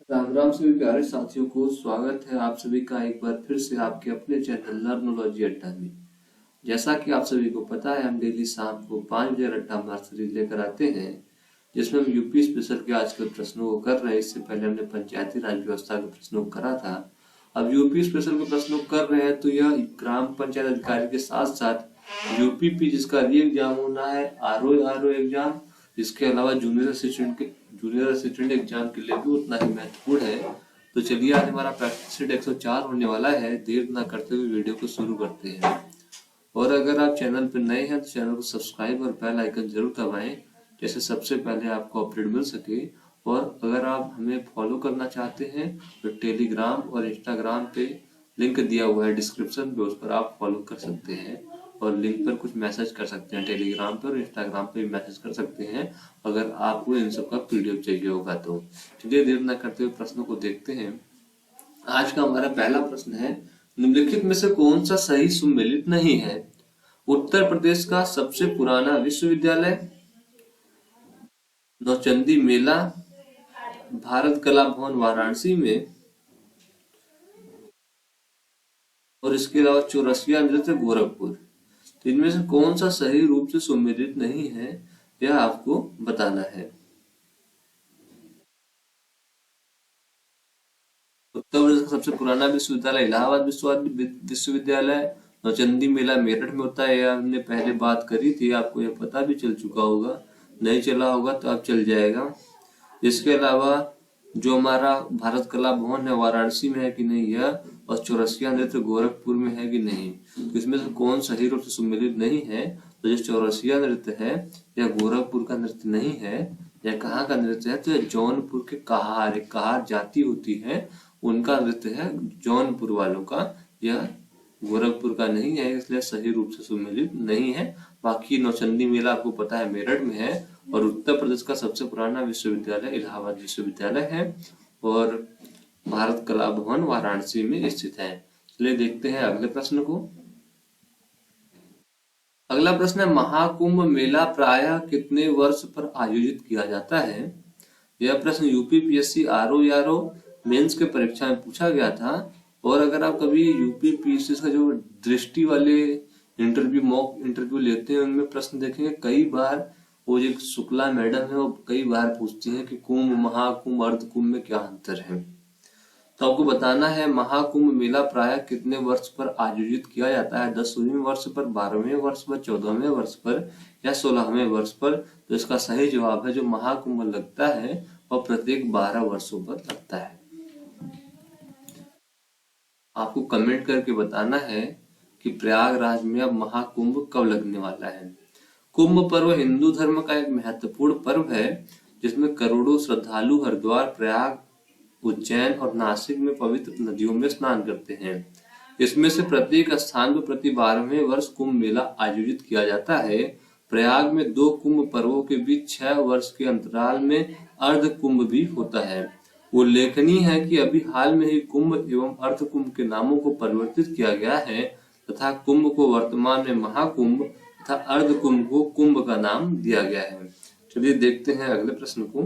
राम राम सभी प्यारे साथियों को स्वागत है आप सभी का एक बार फिर से आपके अपने चैनल लर्नोलॉजी अड्डा में। जैसा कि आप सभी को पता है, हम डेली शाम को 5 बजे अड्डा हमारा सीरीज लेकर आते हैं जिसमें हम यूपी स्पेशल के आजकल प्रश्नों को कर रहे हैं। इससे पहले हमने पंचायती राज व्यवस्था के प्रश्नों को करा था। अब यूपी स्पेशल के प्रश्नों को कर रहे हैं तो यह ग्राम पंचायत अधिकारी के साथ साथ यूपीपी जिसका री एग्जाम होना है, आरओ एग्जाम, इसके अलावा जूनियर असिस्टेंट एग्जाम के लिए भी उतना ही महत्वपूर्ण है। तो चलिए आज हमारा प्रैक्टिस सेट 104 होने वाला है। देर ना करते हुए वीडियो को शुरू करते हैं। और अगर आप चैनल पर नए हैं तो चैनल को सब्सक्राइब और बेल आइकन जरूर दबाएं, जैसे सबसे पहले आपको अपडेट मिल सके। और अगर आप हमें फॉलो करना चाहते हैं तो टेलीग्राम और इंस्टाग्राम पे लिंक दिया हुआ है डिस्क्रिप्शन पे, उस पर आप फॉलो कर सकते हैं और लिंक पर कुछ मैसेज कर सकते हैं। टेलीग्राम पर और इंस्टाग्राम पे भी मैसेज कर सकते हैं अगर आपको इन सब का पीडीएफ चाहिए होगा तो। चलिए देर न करते हुए प्रश्नों को देखते हैं। आज का हमारा पहला प्रश्न है, निम्नलिखित में से कौन सा सही सुमेलित नहीं है? उत्तर प्रदेश का सबसे पुराना विश्वविद्यालय, नौचंदी मेला, भारत कला भवन वाराणसी में, और इसके अलावा चौरसिया नृत्य गोरखपुर। तो इनमें से कौन सा सही रूप से सुमेलित नहीं है यह आपको बताना है। उत्तर प्रदेश का सबसे पुराना विश्वविद्यालय इलाहाबाद विश्वविद्यालय, नौचंदी मेला मेरठ में होता है। यह हमने पहले बात करी थी, आपको यह पता भी चल चुका होगा, नहीं चला होगा तो अब चल जाएगा। इसके अलावा जो हमारा भारत कला भवन है वाराणसी में है कि नहीं यह, और चौरसिया नृत्य गोरखपुर में है कि नहीं। तो इसमें से कौन सही रूप से सुमेलित नहीं है? तो जो चौरसिया नृत्य है यह गोरखपुर का नृत्य नहीं है। यह कहाँ का नृत्य है? तो यह जौनपुर के कहार जाति होती है, उनका नृत्य है, जौनपुर वालों का। यह गोरखपुर का नहीं है, इसलिए सही रूप से सुमेलित नहीं है। बाकी नौचंदी मेला आपको पता है मेरठ में है, और उत्तर प्रदेश का सबसे पुराना विश्वविद्यालय इलाहाबाद विश्वविद्यालय है, और भारत कला भवन वाराणसी में स्थित है। चलिए देखते हैं अगले प्रश्न को। अगला प्रश्न है, महाकुंभ मेला प्रायः कितने वर्ष पर आयोजित किया जाता है? यह प्रश्न यूपीपीएससी आरओ मेंस के परीक्षा में पूछा गया था। और अगर आप कभी यूपीपीएससी का जो दृष्टि वाले मॉक इंटरव्यू लेते हैं उनमें प्रश्न देखेंगे, कई बार वो जो शुक्ला मैडम है वो कई बार पूछती हैं कि कुंभ, महाकुंभ, अर्धकुंभ में क्या अंतर है। तो आपको बताना है महाकुंभ मेला प्रायः कितने वर्ष पर आयोजित किया जाता है? 10वें वर्ष पर, 12वें वर्ष पर, 14वें वर्ष पर या 16वें वर्ष पर। तो इसका सही जवाब है जो महाकुंभ लगता है वह प्रत्येक 12 वर्षों पर लगता है। आपको कमेंट करके बताना है कि प्रयागराज में अब महाकुंभ कब लगने वाला है। कुंभ पर्व हिंदू धर्म का एक महत्वपूर्ण पर्व है जिसमें करोड़ों श्रद्धालु हरिद्वार, प्रयाग, उज्जैन और नासिक में पवित्र नदियों में स्नान करते हैं। इसमें से प्रत्येक स्थान पर प्रति 12वें वर्ष कुंभ मेला आयोजित किया जाता है। प्रयाग में 2 कुंभ पर्वों के बीच 6 वर्ष के अंतराल में अर्ध कुंभ भी होता है। उल्लेखनीय है कि अभी हाल में ही कुंभ एवं अर्ध कुंभ के नामों को परिवर्तित किया गया है तथा कुंभ को वर्तमान में महाकुंभ तथा अर्ध कुंभ को कुंभ का नाम दिया गया है। चलिए देखते हैं अगले प्रश्न को।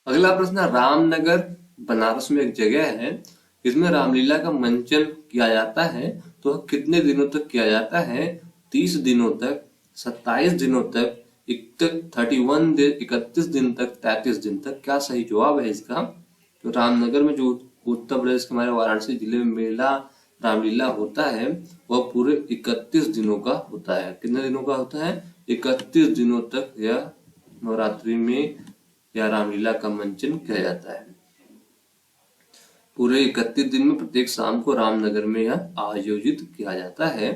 अगला प्रश्न, रामनगर बनारस में एक जगह है इसमें रामलीला का मंचन किया जाता है, तो कितने दिनों तक किया जाता है? 30 दिनों तक, 27 दिनों तक, 31 दिन, 31 दिन तक, 33 दिन तक। क्या सही जवाब है इसका? तो रामनगर में जो उत्तर प्रदेश के हमारे वाराणसी जिले में मेला रामलीला होता है वह पूरे 31 दिनों का होता है। कितने दिनों का होता है? 31 दिनों तक यह नवरात्रि में या रामलीला का मंचन किया जाता है। पूरे 31 दिन में प्रत्येक शाम को रामनगर में यह आयोजित किया जाता है।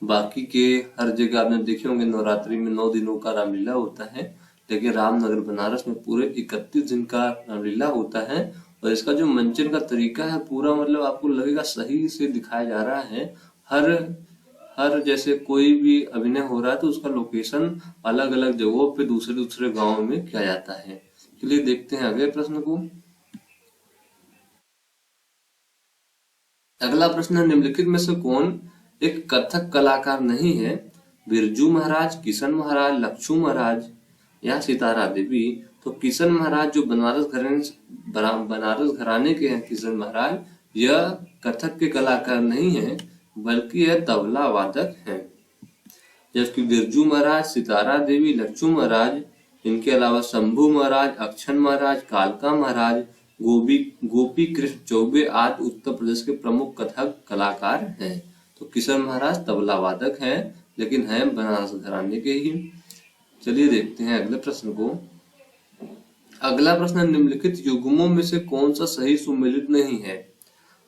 बाकी के हर जगह आपने देखे होंगे नवरात्रि में 9 दिनों का रामलीला होता है, लेकिन रामनगर बनारस में पूरे 31 दिन का रामलीला होता है। और इसका जो मंचन का तरीका है पूरा मतलब आपको लगेगा सही से दिखाया जा रहा है। हर जैसे कोई भी अभिनय हो रहा है तो उसका लोकेशन अलग अलग जगहों पे दूसरे गांवों में किया जाता है। चलिए देखते हैं अगले प्रश्न को। अगला प्रश्न, निम्नलिखित में से कौन एक कथक कलाकार नहीं है? बिरजू महाराज, किशन महाराज, लक्षू महाराज, या सितारा देवी। तो किशन महाराज जो बनारस घराने के हैं, किशन महाराज यह कथक के कलाकार नहीं है बल्कि यह तबला वादक हैं। जबकि बिरजू महाराज, सितारा देवी, लक्ष्मू महाराज, इनके अलावा शंभू महाराज, अक्षण महाराज, कालका महाराज, गोपी कृष्ण चौबे आदि उत्तर प्रदेश के प्रमुख कथक कलाकार हैं। तो किशन महाराज तबला वादक हैं लेकिन हैं बनारस घराने के ही। चलिए देखते हैं अगले प्रश्न को। अगला प्रश्न, निम्नलिखित युग्मों में से कौन सा सही सुमेलित नहीं है?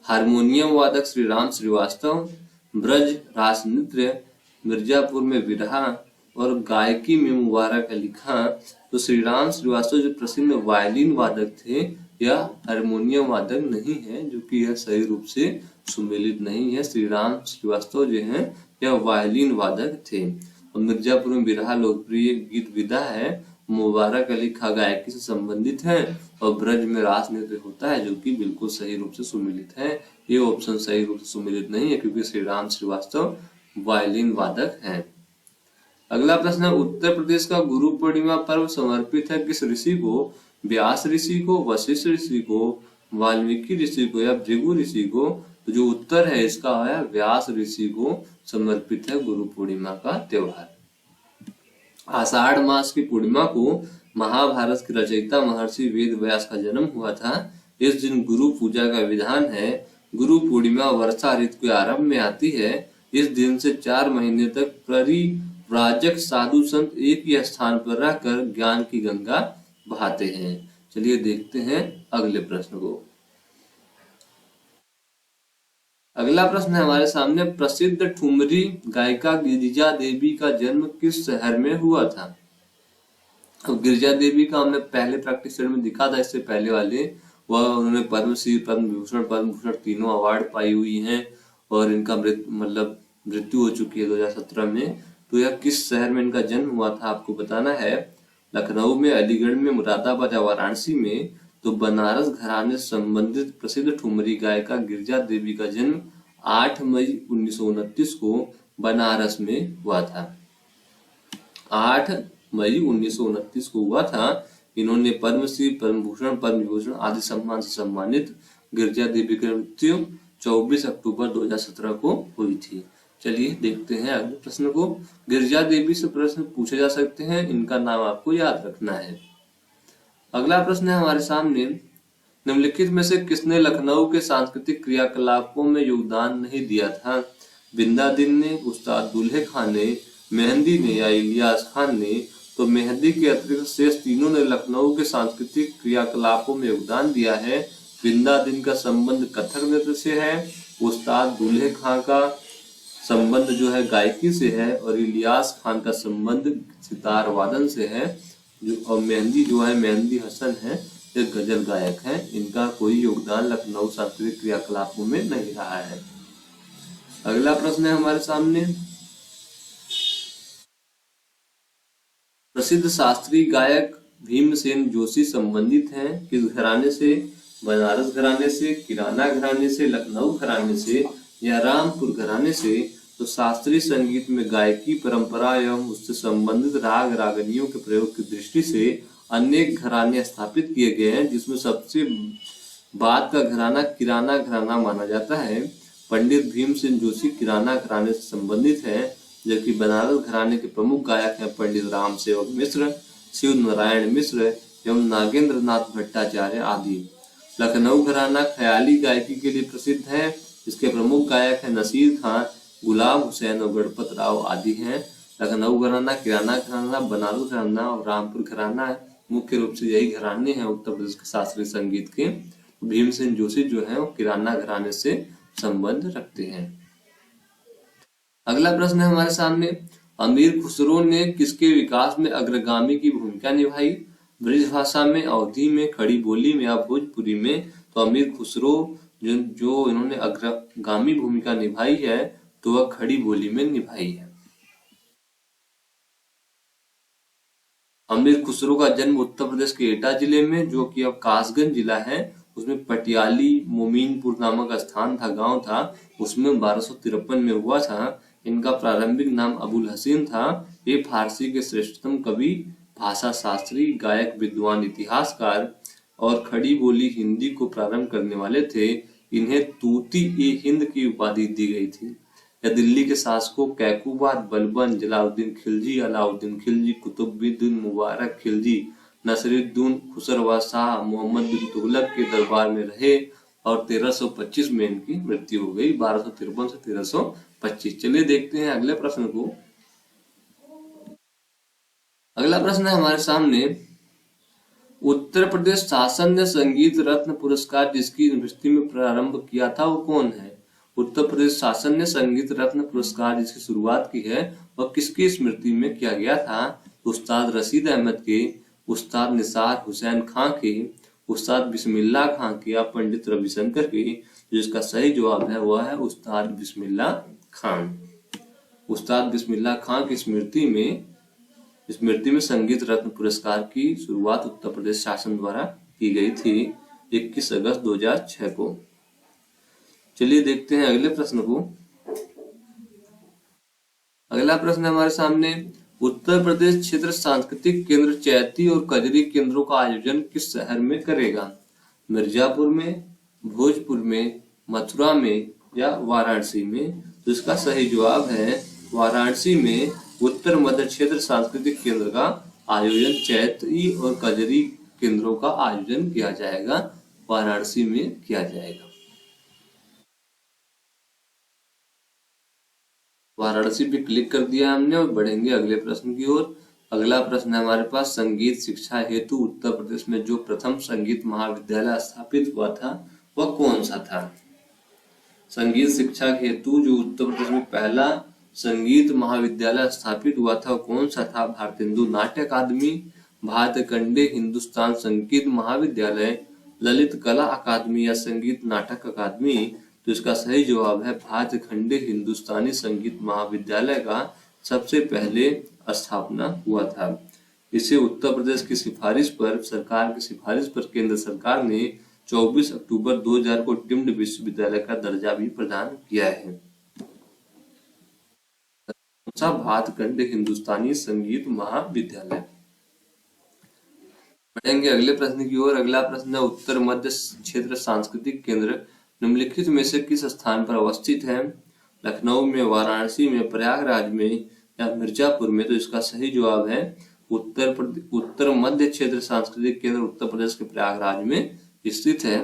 हारमोनियम वादक श्री राम श्रीवास्तव, ब्रज रास नृत्य, मिर्जापुर में विरहा और गायकी में मुबारक अली खां। तो श्री राम श्रीवास्तव जो प्रसिद्ध वायलिन वादक थे यह हारमोनियम वादक नहीं है, जो कि यह सही रूप से सुमेलित नहीं है। श्री राम श्रीवास्तव जो है यह वायलिन वादक थे। और मिर्जापुर में विरहा लोकप्रिय गीत विधा है, मुबारक अली खां गायकी से संबंधित है, और ब्रज में रास नृत्य होता है, जो कि बिल्कुल सही रूप से सुमेलित है। ये ऑप्शन सही रूप से सुमेलित नहीं है क्योंकि श्री राम श्रीवास्तव वायलिन वादक हैं। अगला प्रश्न है, उत्तर प्रदेश का गुरु पूर्णिमा पर्व समर्पित है किस ऋषि को? व्यास ऋषि को, वशिष्ठ ऋषि को, वाल्मीकि ऋषि को या भृगु ऋषि को? तो जो उत्तर है इसका है व्यास ऋषि को समर्पित है गुरु पूर्णिमा का त्योहार। आषाढ़ मास की पूर्णिमा को महाभारत के रचयिता महर्षि वेद व्यास का जन्म हुआ था। इस दिन गुरु पूजा का विधान है। गुरु पूर्णिमा वर्षा ऋतु के आरंभ में आती है। इस दिन से 4 महीने तक परिव्राजक साधु संत एक ही स्थान पर रहकर ज्ञान की गंगा बहाते हैं। चलिए देखते हैं अगले प्रश्न को। अगला प्रश्न है हमारे सामने, प्रसिद्ध ठुमरी गायिका गिरिजा देवी का जन्म किस शहर में हुआ था? अब गिरिजा देवी का हमने पहले प्रैक्टिस में दिखा था, इससे पहले वाले वह उन्होंने पद्मश्री, पद्म भूषण तीनों अवार्ड पाई हुई हैं और इनका मृत्यु हो चुकी है 2017 में। तो यह किस शहर में इनका जन्म हुआ था आपको बताना है। लखनऊ में, अलीगढ़ में, मुरादाबाद या वाराणसी में? तो बनारस घराने से संबंधित प्रसिद्ध ठुमरी गायिका गिरिजा देवी का जन्म 8 मई 1929 को बनारस में हुआ था। 8 मई 1929 को हुआ था। इन्होंने पद्मश्री, पद्म भूषण, पद्म विभूषण आदि सम्मान से सम्मानित। गिरिजा देवी की मृत्यु 24 अक्टूबर 2017 को हुई थी। चलिए देखते हैं अगले प्रश्न को। गिरिजा देवी से प्रश्न पूछे जा सकते हैं, इनका नाम आपको याद रखना है। अगला प्रश्न है हमारे सामने, निम्नलिखित में से किसने लखनऊ के सांस्कृतिक क्रियाकलापों में योगदान नहीं दिया था? बिंदा दिन ने, उस्ताद दुल्हे खान ने, मेहंदी ने या इलियास खान ने? तो मेहंदी के अतिरिक्त शेष तीनों ने लखनऊ के सांस्कृतिक क्रियाकलापों में योगदान दिया है। बिंदा दिन का संबंध कथक नृत्य से है, उस्ताद दुल्हे खान का संबंध जो है गायकी से है, और इलियास खान का संबंध सितार वादन से है। और मेहंदी जो है, मेहंदी हसन है, एक गजल गायक है। इनका कोई योगदान लखनऊ सांस्कृतिक क्रियाकलापों में नहीं रहा है। अगला प्रश्न है हमारे सामने, प्रसिद्ध शास्त्रीय गायक भीमसेन जोशी संबंधित हैं किस घराने से? बनारस घराने से, किराना घराने से, लखनऊ घराने से या रामपुर घराने से? तो शास्त्रीय संगीत में गायकी परंपरा एवं उससे संबंधित राग रागनियों के प्रयोग की दृष्टि से अनेक घराने स्थापित किए गए हैं, जिसमें सबसे बाद का घराना किराना घराना माना जाता है। पंडित भीमसेन जोशी किराना घराने से संबंधित है, जबकि बनारस घराने के प्रमुख गायक हैं पंडित राम सेवक मिश्र, शिव नारायण मिश्र एवं नागेंद्र नाथ भट्टाचार्य आदि। लखनऊ घराना ख्याली गायकी के लिए प्रसिद्ध है। इसके प्रमुख गायक हैं नसीर खान, गुलाम हुसैन और गणपत राव आदि हैं। लखनऊ घराना, किराना घराना, बनारस घराना और रामपुर घराना मुख्य रूप से यही घराने हैं उत्तर प्रदेश के शास्त्रीय संगीत के। भीमसेन जोशी जो है वो किराना घराने से संबंध रखते हैं। अगला प्रश्न है हमारे सामने, अमीर खुसरो ने किसके विकास में अग्रगामी की भूमिका निभाई? ब्रज भाषा में, अवधी में, खड़ी बोली में या भोजपुरी में? तो अमीर खुसरो जो इन्होंने अग्रगामी भूमिका निभाई है तो वह खड़ी बोली में निभाई है। अमीर खुसरो का जन्म उत्तर प्रदेश के एटा जिले में, जो कि अब कासगंज जिला है, उसमें पटियाली मोमीनपुर नामक स्थान था, गांव था, उसमें 1253 में हुआ था। इनका प्रारंभिक नाम अबुल हसीन था। ये फारसी के श्रेष्ठतम कवि भाषा शास्त्री, गायक, विद्वान, इतिहासकार और खड़ी बोली हिंदी को प्रारंभ करने वाले थे। इन्हें तूती-ए-हिंद की उपाधि दी गई थी। यह दिल्ली के शासकों कैकूबाद बलबन, जलालुद्दीन खिलजी, अलाउद्दीन खिलजी, कुतुबुद्दीन मुबारक खिलजी, नसीरुद्दीन खुसरवा शाह, मोहम्मद बिन तुगलक के दरबार में रहे और 1325 में इनकी मृत्यु हो गई। 1253 से 1325। चलिए देखते हैं अगले प्रश्न को। अगला प्रश्न है हमारे सामने, उत्तर प्रदेश शासन ने संगीत रत्न पुरस्कार जिसकी यूनिवर्सिटी में प्रारंभ किया था वो कौन है? उत्तर प्रदेश शासन ने संगीत रत्न पुरस्कार जिसकी शुरुआत की है वह किसकी स्मृति में किया गया था? उस्ताद रशीद अहमद के, उस्ताद निसार हुसैन खां के, उस्ताद बिस्मिल्लाह खां के या पंडित रविशंकर के? जिसका सही जवाब है वह है उस्ताद बिस्मिल्लाह खां। उस्ताद बिस्मिल्लाह खां की स्मृति में संगीत रत्न पुरस्कार की शुरुआत उत्तर प्रदेश शासन द्वारा की गई थी 21 अगस्त 2006 को। चलिए देखते हैं अगले प्रश्न को। अगला प्रश्न हमारे सामने, उत्तर प्रदेश क्षेत्र सांस्कृतिक केंद्र चैती और कजरी केंद्रों का आयोजन किस शहर में करेगा? मिर्जापुर में, भोजपुर में, मथुरा में या वाराणसी में? तो इसका सही जवाब है वाराणसी में उत्तर मध्य क्षेत्र सांस्कृतिक केंद्र का आयोजन चैती और कजरी केंद्रों का आयोजन किया जाएगा, वाराणसी में किया जाएगा। वाराणसी पे क्लिक कर दिया हमने और बढ़ेंगे अगले प्रश्न की ओर। अगला प्रश्न है हमारे पास, संगीत शिक्षा हेतु उत्तर प्रदेश में जो प्रथम संगीत महाविद्यालय स्थापित हुआ था वह कौन सा था? संगीत शिक्षा हेतु जो उत्तर प्रदेश में पहला संगीत महाविद्यालय स्थापित हुआ था कौन सा था? भारतेंदु नाट्य अकादमी, भातखंडे हिंदुस्तान संगीत महाविद्यालय, ललित कला अकादमी या संगीत नाटक अकादमी? तो इसका सही जवाब है भातखंडे हिंदुस्तानी संगीत महाविद्यालय का सबसे पहले स्थापना हुआ था। इसे उत्तर प्रदेश की सिफारिश पर, सरकार की सिफारिश पर केंद्र सरकार ने 24 अक्टूबर 2000 को डीम्ड विश्वविद्यालय का दर्जा भी प्रदान किया है। भातखंडे हिंदुस्तानी संगीत महाविद्यालय। बढ़ेंगे अगले प्रश्न की ओर। अगला प्रश्न है, उत्तर मध्य क्षेत्र सांस्कृतिक केंद्र निम्नलिखित में से किस स्थान पर अवस्थित है? लखनऊ में, वाराणसी में, प्रयागराज में या मिर्जापुर में? तो इसका सही जवाब है उत्तर मध्य क्षेत्र सांस्कृतिक केंद्र उत्तर प्रदेश के प्रयागराज में स्थित है।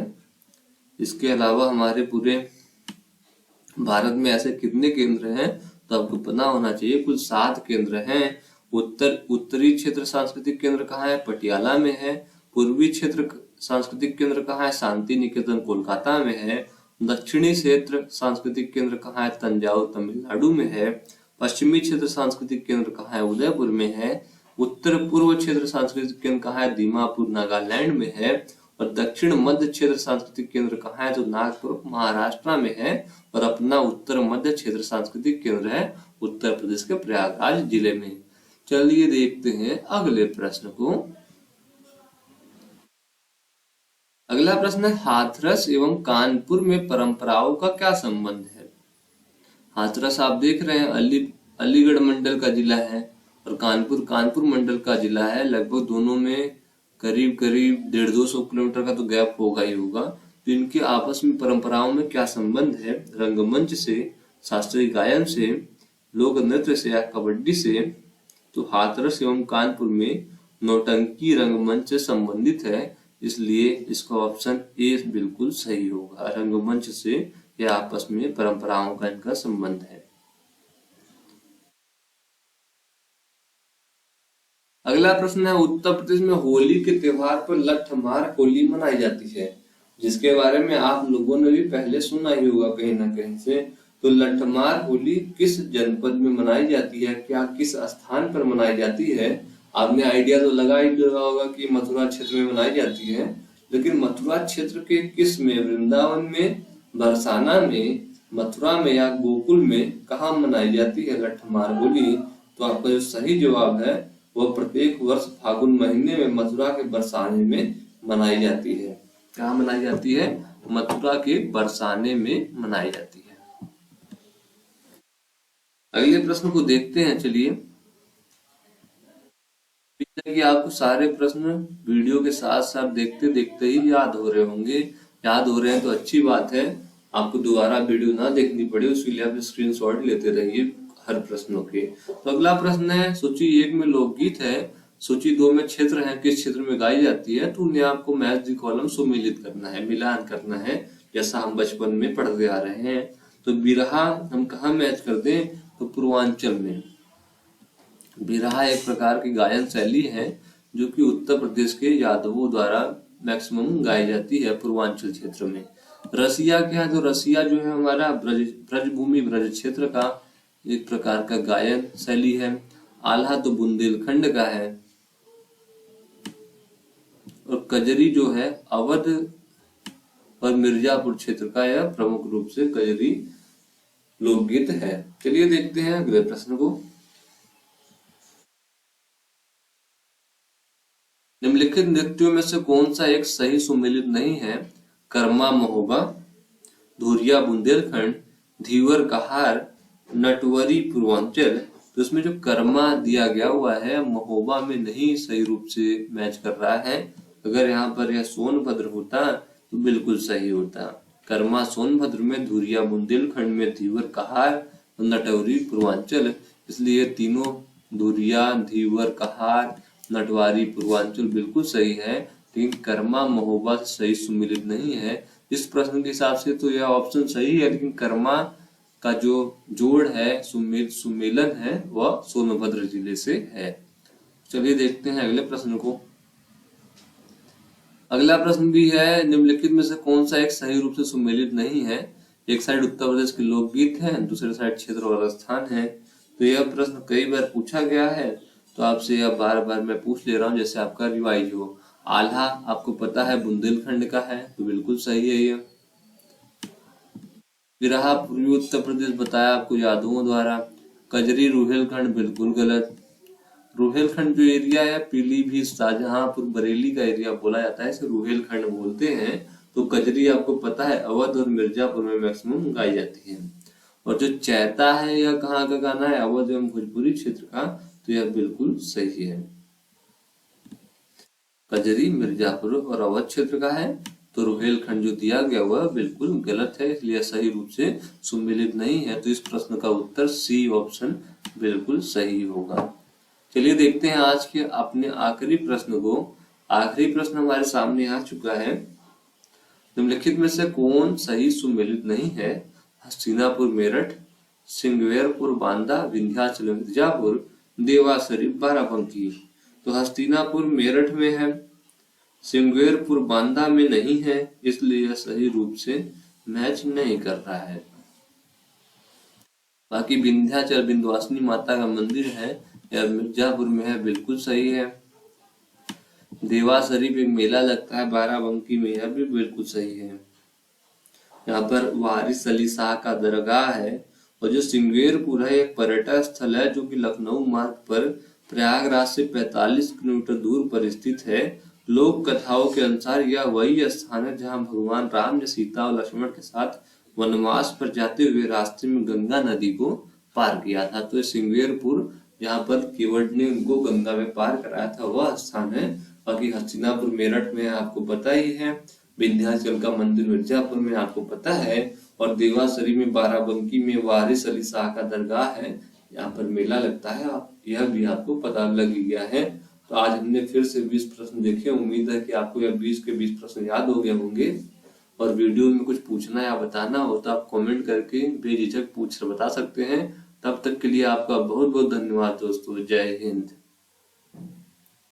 इसके अलावा हमारे पूरे भारत में ऐसे कितने केंद्र हैं तो आपको पता होना चाहिए, कुल 7 केंद्र हैं। उत्तरी क्षेत्र सांस्कृतिक केंद्र कहाँ है? पटियाला में है। पूर्वी क्षेत्र सांस्कृतिक केंद्र कहाँ है? शांति निकेतन कोलकाता में है। दक्षिणी क्षेत्र सांस्कृतिक केंद्र कहाँ है? तंजावुर तमिलनाडु में है। पश्चिमी क्षेत्र सांस्कृतिक केंद्र कहाँ है? उदयपुर में है। उत्तर पूर्व क्षेत्र सांस्कृतिक केंद्र कहाँ है? दीमापुर नागालैंड में है। और दक्षिण मध्य क्षेत्र सांस्कृतिक केंद्र कहाँ है? तो नागपुर महाराष्ट्र में है। और अपना उत्तर मध्य क्षेत्र सांस्कृतिक केंद्र है उत्तर प्रदेश के प्रयागराज जिले में। चलिए देखते हैं अगले प्रश्न को। अगला प्रश्न है, हाथरस एवं कानपुर में परंपराओं का क्या संबंध है? हाथरस आप देख रहे हैं अलीगढ़ मंडल का जिला है और कानपुर मंडल का जिला है। लगभग दोनों में करीब 150-200 किलोमीटर का तो गैप होगा ही होगा। तो इनके आपस में परंपराओं में क्या संबंध है? रंगमंच से, शास्त्रीय गायन से, लोक नृत्य से या कबड्डी से? तो हाथरस एवं कानपुर में नौटंकी रंगमंच से संबंधित है, इसलिए इसका ऑप्शन ए बिल्कुल सही होगा। रंगमंच से या आपस में परंपराओं का इनका संबंध है। अगला प्रश्न है, उत्तर प्रदेश में होली के त्योहार पर लठमार होली मनाई जाती है, जिसके बारे में आप लोगों ने भी पहले सुना ही होगा कहीं ना कहीं से। तो लठमार होली किस जनपद में मनाई जाती है, क्या किस स्थान पर मनाई जाती है? आपने आइडिया तो लगा ही लिया होगा कि मथुरा क्षेत्र में मनाई जाती है, लेकिन मथुरा क्षेत्र के किस में? वृंदावन में, बरसाना में, मथुरा में या गोकुल में? कहाँ मनाई जाती है लठमार होली? तो आपका जो सही जवाब है वह प्रत्येक वर्ष फागुन महीने में मथुरा के बरसाने में मनाई जाती है। कहाँ मनाई जाती है? मथुरा के बरसाने में मनाई जाती है। अगले प्रश्न को देखते हैं। चलिए, जैसे कि आपको सारे प्रश्न वीडियो के साथ साथ देखते देखते ही याद हो रहे होंगे। याद हो रहे हैं तो अच्छी बात है, आपको दोबारा वीडियो ना देखनी पड़े उसके लिए आप स्क्रीनशॉट लेते रहिए हर प्रश्नों के। तो अगला प्रश्न है, सूची 1 में लोकगीत है, सूची 2 में क्षेत्र है, किस क्षेत्र में गाई जाती है? तो उन्हें आपको मैच द कॉलम सुमेलित करना है, मिलान करना है, जैसा हम बचपन में पढ़ते आ रहे हैं। तो बिरहा हम कहाँ मैच कर दें? तो पूर्वांचल में। बिरहा एक प्रकार की गायन शैली है जो कि उत्तर प्रदेश के यादवों द्वारा मैक्सिमम गाई जाती है पूर्वांचल क्षेत्र में। रसिया क्या है? तो रसिया जो है हमारा ब्रजभूमि ब्रज क्षेत्र का एक प्रकार का गायन शैली है। आल्हा तो बुंदेलखंड का है। और कजरी जो है अवध और मिर्जापुर क्षेत्र का यह प्रमुख रूप से कजरी लोकगीत है। चलिए देखते हैं अगले प्रश्न को। निम्नलिखित नृत्यों में से कौन सा एक सही सुमेलित नहीं है? कर्मा महोबा, धुरिया बुंदेलखंड, धीवर कहार, नटवरी पूर्वांचल। तो इसमें जो कर्मा दिया गया हुआ है महोबा में नहीं सही रूप से मैच कर रहा है। अगर यहाँ पर यह सोनभद्र होता तो बिल्कुल सही होता। कर्मा सोनभद्र में, धुरिया बुंदेलखंड में, धीवर कहार, नटवरी पूर्वांचल। इसलिए तीनों धुरिया, धीवर कहार, नटवारी पूर्वांचल बिल्कुल सही है, लेकिन कर्मा महोबा सही सुमेलित नहीं है। इस प्रश्न के हिसाब से तो यह ऑप्शन सही है, लेकिन कर्मा का जो जोड़ है सुमेलन है वह सोनभद्र जिले से है। चलिए देखते हैं अगले प्रश्न को। अगला प्रश्न भी है, निम्नलिखित में से कौन सा एक सही रूप से सुमेलित नहीं है? एक साइड उत्तर प्रदेश के लोकगीत है, दूसरे साइड क्षेत्र और स्थान है। तो यह प्रश्न कई बार पूछा गया है, तो आपसे यह बार बार मैं पूछ ले रहा हूँ जैसे आपका रिवाइज हो। आल्हा आपको पता है बुंदेलखंड का है, तो बिल्कुल सही है ये। बिरहा पूर्वी उत्तर प्रदेश बताया आपको यादवों द्वारा। कजरी रुहेलखंड बिल्कुल गलत। रुहेलखंड जो एरिया है पीलीभीत शाहजहांपुर बरेली का एरिया बोला जाता है, इसे रुहेलखंड बोलते हैं। तो कजरी आपको पता है अवध और मिर्जापुर में मैक्सिमम गाई जाती है। और जो चैता है यह कहाँ का गाना है? अवध एवं भोजपुरी क्षेत्र का। तो यह बिल्कुल सही है। कजरी मिर्जापुर और अवध क्षेत्र का है, तो रुहेलखंड जो दिया गया हुआ बिल्कुल गलत है, इसलिए सही रूप से सुमेलित नहीं है। तो इस प्रश्न का उत्तर सी ऑप्शन बिल्कुल सही होगा। चलिए देखते हैं आज के अपने आखिरी प्रश्न को। आखिरी प्रश्न हमारे सामने आ चुका है, निम्नलिखित में से कौन सही सुमेलित नहीं है? हस्तिनापुर मेरठ, सिंगवेरपुर बांदा, विंध्याचल मिर्जापुर, देवासरी बाराबंकी। तो हस्तिनापुर मेरठ में है, सिंगवेरपुर बांदा में नहीं है, इसलिए सही रूप से मैच नहीं कर रहा है। बाकी विंध्याचल विंध्यवासिनी माता का मंदिर है, यह मिर्जापुर में है, बिल्कुल सही है। देवासरी पे मेला लगता है बाराबंकी में, यह भी बिल्कुल सही है। यहाँ पर वारिस अली शाह का दरगाह है। और जो सिंगवेरपुर है एक पर्यटक स्थल है जो कि लखनऊ मार्ग पर प्रयागराज से 45 किलोमीटर दूर पर स्थित है। लोक कथाओं के अनुसार यह वही स्थान है जहाँ भगवान राम ने सीता और लक्ष्मण के साथ वनवास पर जाते हुए रास्ते में गंगा नदी को पार किया था। तो सिंगवेरपुर जहाँ पर केवट ने उनको गंगा में पार कराया था वह स्थान है। बाकी हस्तिनापुर मेरठ में आपको पता ही है, विंध्याचल का मंदिर मिर्जापुर में आपको पता है, और देवासरी में बाराबंकी में वारिस अली शाह का दरगाह है, यहाँ पर मेला लगता है, यह भी आपको पता लग गया है। तो आज हमने फिर से 20 प्रश्न देखे। उम्मीद है कि आपको यह 20 के 20 प्रश्न याद हो गए होंगे। और वीडियो में कुछ पूछना या बताना हो तो आप कमेंट करके बेझिझक पूछ बता सकते हैं। तब तक के लिए आपका बहुत बहुत धन्यवाद दोस्तों। जय हिंद।